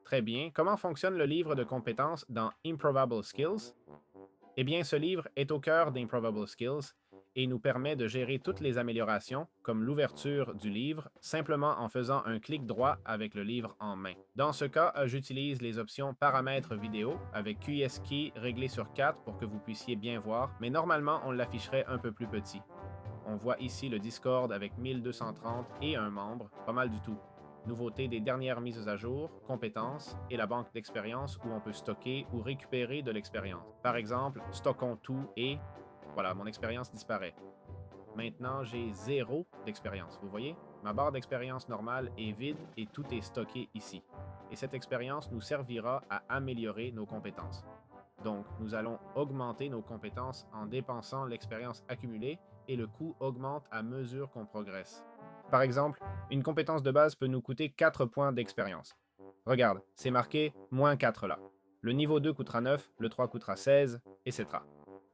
Très bien. Comment fonctionne le livre de compétences dans Improvable Skills? Eh bien, ce livre est au cœur d'Improbable Skills et nous permet de gérer toutes les améliorations, comme l'ouverture du livre, simplement en faisant un clic droit avec le livre en main. Dans ce cas, j'utilise les options paramètres vidéo avec QSKey réglé sur 4 pour que vous puissiez bien voir, mais normalement, on l'afficherait un peu plus petit. On voit ici le Discord avec 1230 et un membre, pas mal du tout. Nouveauté des dernières mises à jour, compétences et la banque d'expérience où on peut stocker ou récupérer de l'expérience. Par exemple, stockons tout et voilà, mon expérience disparaît. Maintenant, j'ai zéro d'expérience. Vous voyez? Ma barre d'expérience normale est vide et tout est stocké ici. Et cette expérience nous servira à améliorer nos compétences. Donc, nous allons augmenter nos compétences en dépensant l'expérience accumulée et le coût augmente à mesure qu'on progresse. Par exemple, une compétence de base peut nous coûter 4 points d'expérience. Regarde, c'est marqué moins 4 là. Le niveau 2 coûtera 9, le 3 coûtera 16, etc.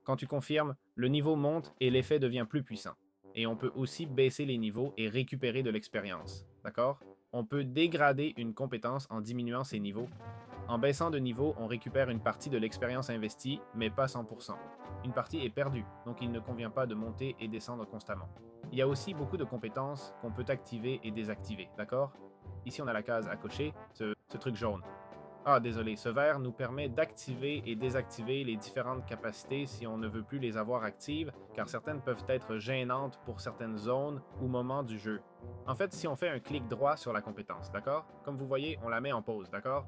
Quand tu confirmes, le niveau monte et l'effet devient plus puissant. Et on peut aussi baisser les niveaux et récupérer de l'expérience. D'accord? On peut dégrader une compétence en diminuant ses niveaux. En baissant de niveau, on récupère une partie de l'expérience investie, mais pas 100%. Une partie est perdue, donc il ne convient pas de monter et descendre constamment. Il y a aussi beaucoup de compétences qu'on peut activer et désactiver, d'accord? Ici, on a la case à cocher, ce truc jaune. Ah, désolé, ce vert nous permet d'activer et désactiver les différentes capacités si on ne veut plus les avoir actives, car certaines peuvent être gênantes pour certaines zones ou moments du jeu. En fait, si on fait un clic droit sur la compétence, d'accord? Comme vous voyez, on la met en pause, d'accord?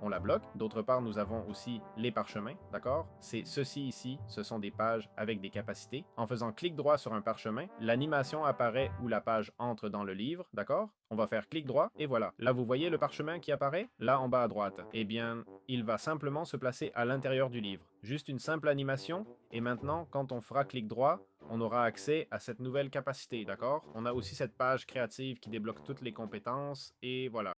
On la bloque. D'autre part, nous avons aussi les parchemins, d'accord? C'est ceci ici, ce sont des pages avec des capacités. En faisant clic droit sur un parchemin, l'animation apparaît où la page entre dans le livre, d'accord? On va faire clic droit et voilà. Là, vous voyez le parchemin qui apparaît? Là, en bas à droite. Eh bien, il va simplement se placer à l'intérieur du livre. Juste une simple animation et maintenant, quand on fera clic droit, on aura accès à cette nouvelle capacité, d'accord? On a aussi cette page créative qui débloque toutes les compétences et voilà.